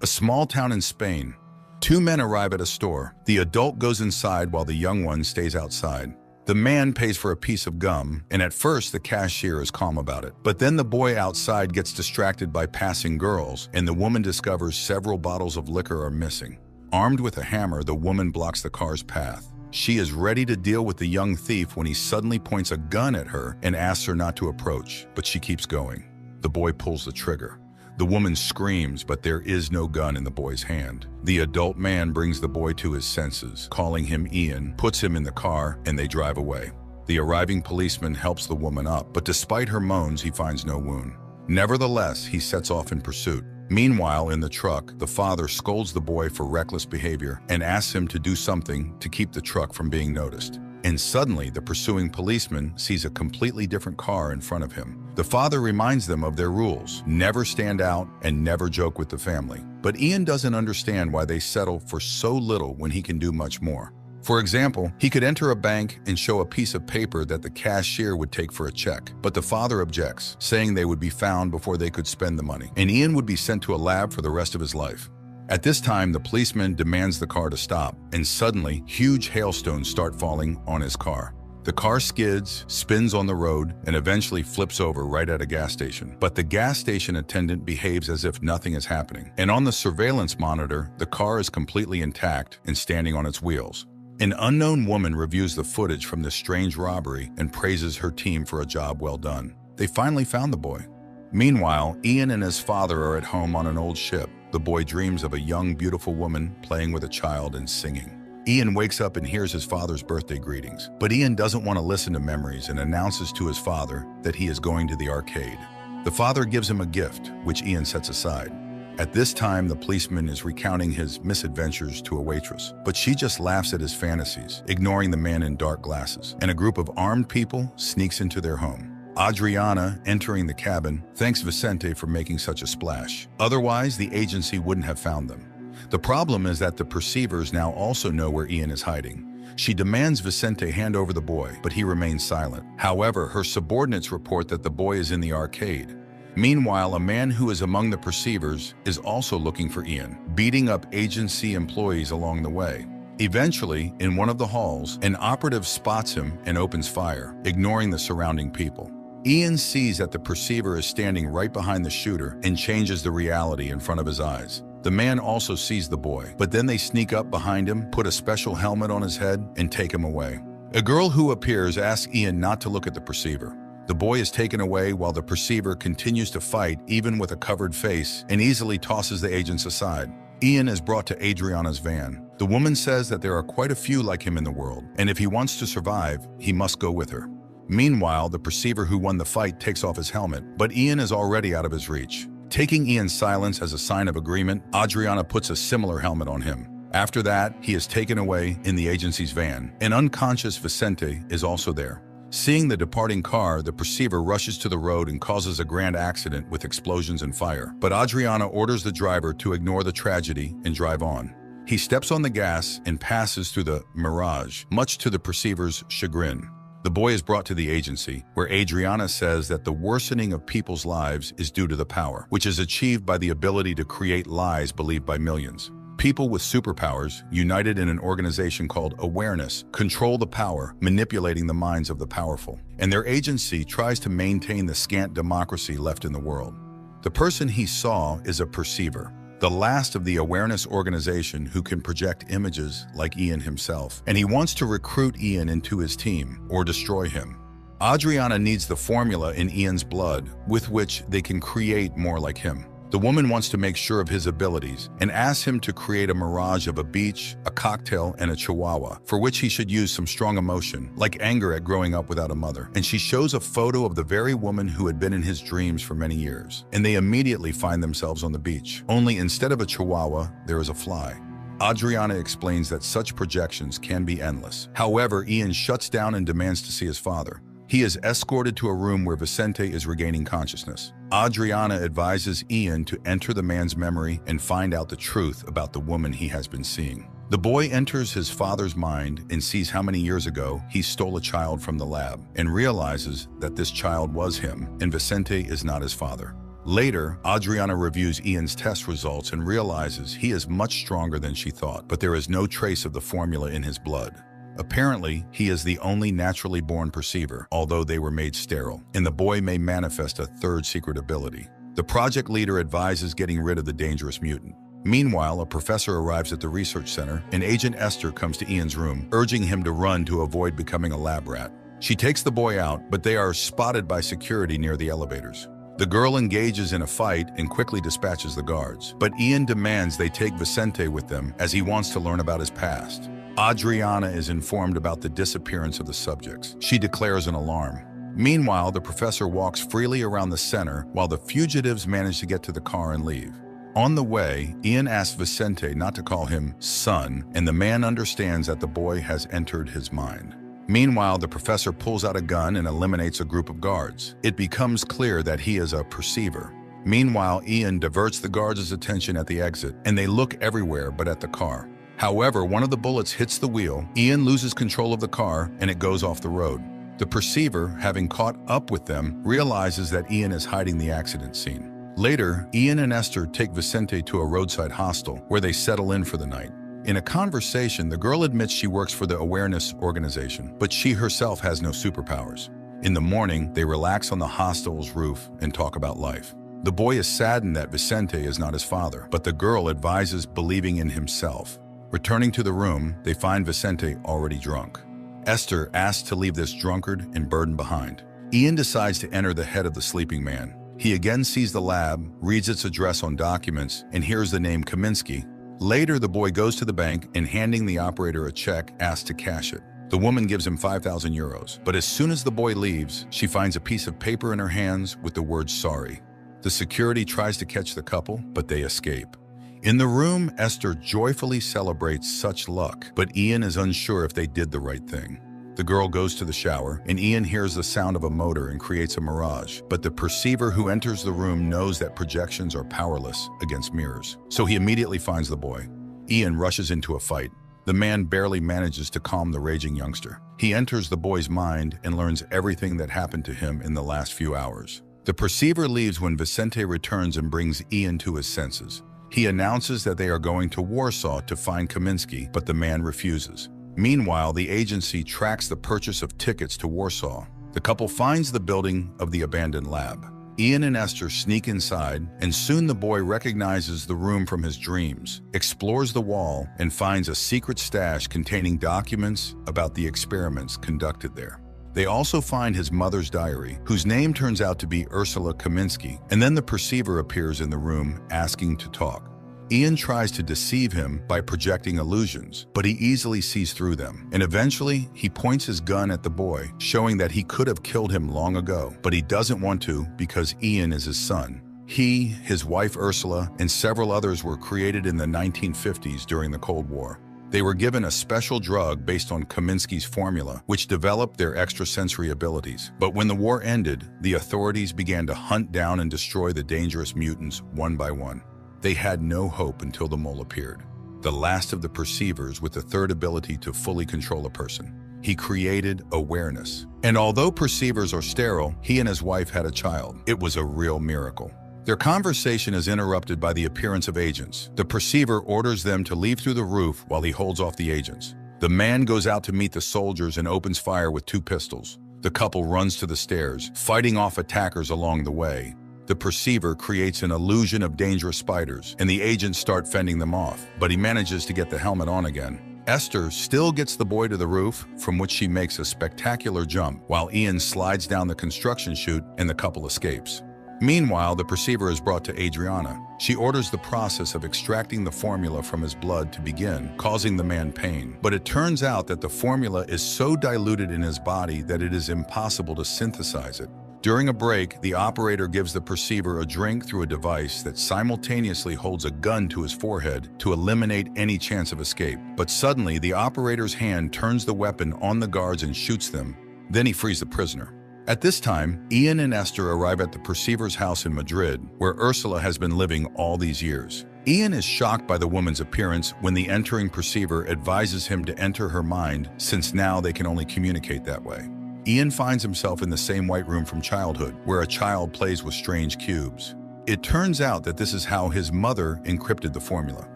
A small town in Spain. Two men arrive at a store. The adult goes inside while the young one stays outside. The man pays for a piece of gum, and at first the cashier is calm about it. But then the boy outside gets distracted by passing girls, and the woman discovers several bottles of liquor are missing. Armed with a hammer, the woman blocks the car's path. She is ready to deal with the young thief when he suddenly points a gun at her and asks her not to approach, but she keeps going. The boy pulls the trigger. The woman screams, but there is no gun in the boy's hand. The adult man brings the boy to his senses, calling him Ian, puts him in the car, and they drive away. The arriving policeman helps the woman up, but despite her moans, he finds no wound. Nevertheless, he sets off in pursuit. Meanwhile, in the truck, the father scolds the boy for reckless behavior and asks him to do something to keep the truck from being noticed. And suddenly, the pursuing policeman sees a completely different car in front of him. The father reminds them of their rules: never stand out and never joke with the family. But Ian doesn't understand why they settle for so little when he can do much more. For example, he could enter a bank and show a piece of paper that the cashier would take for a check, but the father objects, saying they would be found before they could spend the money, and Ian would be sent to a lab for the rest of his life. At this time, the policeman demands the car to stop, and suddenly, huge hailstones start falling on his car. The car skids, spins on the road, and eventually flips over right at a gas station. But the gas station attendant behaves as if nothing is happening, and on the surveillance monitor, the car is completely intact and standing on its wheels. An unknown woman reviews the footage from this strange robbery and praises her team for a job well done. They finally found the boy. Meanwhile, Ian and his father are at home on an old ship. The boy dreams of a young, beautiful woman playing with a child and singing. Ian wakes up and hears his father's birthday greetings. But Ian doesn't want to listen to memories and announces to his father that he is going to the arcade. The father gives him a gift, which Ian sets aside. At this time, the policeman is recounting his misadventures to a waitress, but she just laughs at his fantasies, ignoring the man in dark glasses, and a group of armed people sneaks into their home. Adriana, entering the cabin, thanks Vicente for making such a splash. Otherwise, the agency wouldn't have found them. The problem is that the perceivers now also know where Ian is hiding. She demands Vicente hand over the boy, but he remains silent. However, her subordinates report that the boy is in the arcade. Meanwhile, a man who is among the perceivers is also looking for Ian, beating up agency employees along the way. Eventually, in one of the halls, an operative spots him and opens fire, ignoring the surrounding people. Ian sees that the perceiver is standing right behind the shooter and changes the reality in front of his eyes. The man also sees the boy, but then they sneak up behind him, put a special helmet on his head, and take him away. A girl who appears asks Ian not to look at the perceiver. The boy is taken away while the perceiver continues to fight, even with a covered face, and easily tosses the agents aside. Ian is brought to Adriana's van. The woman says that there are quite a few like him in the world, and if he wants to survive, he must go with her. Meanwhile, the perceiver who won the fight takes off his helmet, but Ian is already out of his reach. Taking Ian's silence as a sign of agreement, Adriana puts a similar helmet on him. After that, he is taken away in the agency's van. An unconscious Vicente is also there. Seeing the departing car, the perceiver rushes to the road and causes a grand accident with explosions and fire. But Adriana orders the driver to ignore the tragedy and drive on. He steps on the gas and passes through the mirage, much to the perceiver's chagrin. The boy is brought to the agency, where Adriana says that the worsening of people's lives is due to the power, which is achieved by the ability to create lies believed by millions. People with superpowers, united in an organization called Awareness, control the power, manipulating the minds of the powerful. And their agency tries to maintain the scant democracy left in the world. The person he saw is a perceiver, the last of the Awareness organization who can project images like Ian himself, and he wants to recruit Ian into his team or destroy him. Adriana needs the formula in Ian's blood with which they can create more like him. The woman wants to make sure of his abilities and asks him to create a mirage of a beach, a cocktail, and a chihuahua, for which he should use some strong emotion, like anger at growing up without a mother. And she shows a photo of the very woman who had been in his dreams for many years. And they immediately find themselves on the beach. Only instead of a chihuahua, there is a fly. Adriana explains that such projections can be endless. However, Ian shuts down and demands to see his father. He is escorted to a room where Vicente is regaining consciousness. Adriana advises Ian to enter the man's memory and find out the truth about the woman he has been seeing. The boy enters his father's mind and sees how many years ago he stole a child from the lab and realizes that this child was him and Vicente is not his father. Later, Adriana reviews Ian's test results and realizes he is much stronger than she thought, but there is no trace of the formula in his blood. Apparently, he is the only naturally born perceiver, although they were made sterile, and the boy may manifest a third secret ability. The project leader advises getting rid of the dangerous mutant. Meanwhile, a professor arrives at the research center, and Agent Esther comes to Ian's room, urging him to run to avoid becoming a lab rat. She takes the boy out, but they are spotted by security near the elevators. The girl engages in a fight and quickly dispatches the guards, but Ian demands they take Vicente with them as he wants to learn about his past. Adriana is informed about the disappearance of the subjects. She declares an alarm. Meanwhile, the professor walks freely around the center while the fugitives manage to get to the car and leave. On the way, Ian asks Vicente not to call him son, and the man understands that the boy has entered his mind. Meanwhile, the professor pulls out a gun and eliminates a group of guards. It becomes clear that he is a perceiver. Meanwhile, Ian diverts the guards' attention at the exit, and they look everywhere but at the car. However, one of the bullets hits the wheel, Ian loses control of the car, and it goes off the road. The perceiver, having caught up with them, realizes that Ian is hiding the accident scene. Later, Ian and Esther take Vicente to a roadside hostel, where they settle in for the night. In a conversation, the girl admits she works for the Awareness Organization, but she herself has no superpowers. In the morning, they relax on the hostel's roof and talk about life. The boy is saddened that Vicente is not his father, but the girl advises believing in himself. Returning to the room, they find Vicente already drunk. Esther asks to leave this drunkard and burden behind. Ian decides to enter the head of the sleeping man. He again sees the lab, reads its address on documents, and hears the name Kaminsky. Later, the boy goes to the bank and, handing the operator a check, asks to cash it. The woman gives him 5,000 euros, but as soon as the boy leaves, she finds a piece of paper in her hands with the word sorry. The security tries to catch the couple, but they escape. In the room, Esther joyfully celebrates such luck, but Ian is unsure if they did the right thing. The girl goes to the shower, and Ian hears the sound of a motor and creates a mirage. But the perceiver who enters the room knows that projections are powerless against mirrors, so he immediately finds the boy. Ian rushes into a fight. The man barely manages to calm the raging youngster. He enters the boy's mind and learns everything that happened to him in the last few hours. The perceiver leaves when Vicente returns and brings Ian to his senses. He announces that they are going to Warsaw to find Kaminsky, but the man refuses. Meanwhile, the agency tracks the purchase of tickets to Warsaw. The couple finds the building of the abandoned lab. Ian and Esther sneak inside, and soon the boy recognizes the room from his dreams, explores the wall, and finds a secret stash containing documents about the experiments conducted there. They also find his mother's diary, whose name turns out to be Ursula Kaminsky, and then the perceiver appears in the room asking to talk. Ian tries to deceive him by projecting illusions, but he easily sees through them, and eventually he points his gun at the boy, showing that he could have killed him long ago, but he doesn't want to because Ian is his son. He, his wife Ursula, and several others were created in the 1950s during the Cold War. They were given a special drug based on Kaminsky's formula, which developed their extrasensory abilities. But when the war ended, the authorities began to hunt down and destroy the dangerous mutants one by one. They had no hope until the mole appeared, the last of the perceivers with the third ability to fully control a person. He created awareness. And although perceivers are sterile, he and his wife had a child. It was a real miracle. Their conversation is interrupted by the appearance of agents. The perceiver orders them to leave through the roof while he holds off the agents. The man goes out to meet the soldiers and opens fire with 2 pistols. The couple runs to the stairs, fighting off attackers along the way. The perceiver creates an illusion of dangerous spiders, and the agents start fending them off, but he manages to get the helmet on again. Esther still gets the boy to the roof, from which she makes a spectacular jump, while Ian slides down the construction chute and the couple escapes. Meanwhile, the perceiver is brought to Adriana. She orders the process of extracting the formula from his blood to begin, causing the man pain. But it turns out that the formula is so diluted in his body that it is impossible to synthesize it. During a break, the operator gives the perceiver a drink through a device that simultaneously holds a gun to his forehead to eliminate any chance of escape. But suddenly, the operator's hand turns the weapon on the guards and shoots them. Then he frees the prisoner. At this time, Ian and Esther arrive at the perceiver's house in Madrid, where Ursula has been living all these years. Ian is shocked by the woman's appearance when the entering perceiver advises him to enter her mind, since now they can only communicate that way. Ian finds himself in the same white room from childhood, where a child plays with strange cubes. It turns out that this is how his mother encrypted the formula,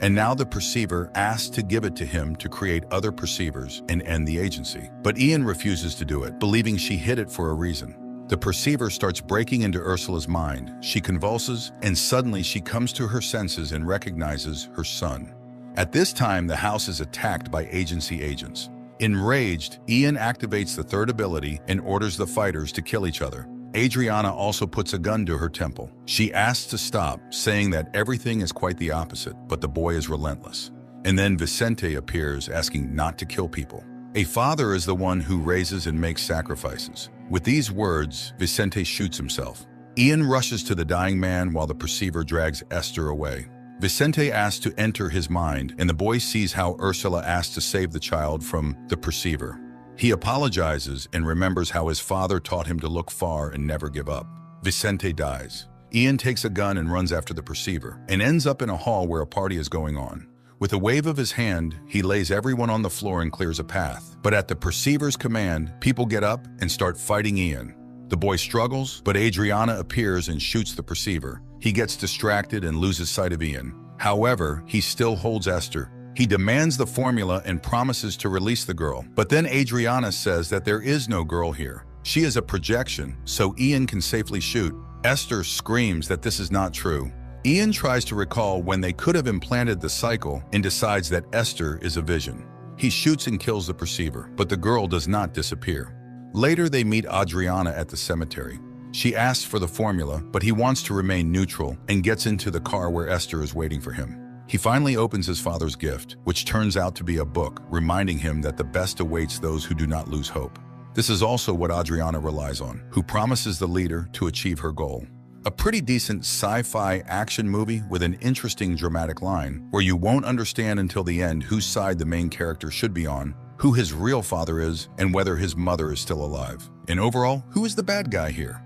and now the perceiver asks to give it to him to create other perceivers and end the agency. But Ian refuses to do it, believing she hid it for a reason. The perceiver starts breaking into Ursula's mind. She convulses, and suddenly she comes to her senses and recognizes her son. At this time, the house is attacked by agency agents. Enraged, Ian activates the third ability and orders the fighters to kill each other. Adriana also puts a gun to her temple. She asks to stop, saying that everything is quite the opposite, but the boy is relentless. And then Vicente appears, asking not to kill people. A father is the one who raises and makes sacrifices. With these words, Vicente shoots himself. Ian rushes to the dying man while the perceiver drags Esther away. Vicente asks to enter his mind, and the boy sees how Ursula asked to save the child from the perceiver. He apologizes and remembers how his father taught him to look far and never give up. Vicente dies. Ian takes a gun and runs after the perceiver, and ends up in a hall where a party is going on. With a wave of his hand, he lays everyone on the floor and clears a path. But at the perceiver's command, people get up and start fighting Ian. The boy struggles, but Adriana appears and shoots the perceiver. He gets distracted and loses sight of Ian. However, he still holds Esther. He demands the formula and promises to release the girl. But then Adriana says that there is no girl here. She is a projection, so Ian can safely shoot. Esther screams that this is not true. Ian tries to recall when they could have implanted the cycle and decides that Esther is a vision. He shoots and kills the perceiver, but the girl does not disappear. Later, they meet Adriana at the cemetery. She asks for the formula, but he wants to remain neutral and gets into the car where Esther is waiting for him. He finally opens his father's gift, which turns out to be a book, reminding him that the best awaits those who do not lose hope. This is also what Adriana relies on, who promises the leader to achieve her goal. A pretty decent sci-fi action movie with an interesting dramatic line, where you won't understand until the end whose side the main character should be on, who his real father is, and whether his mother is still alive. And overall, who is the bad guy here?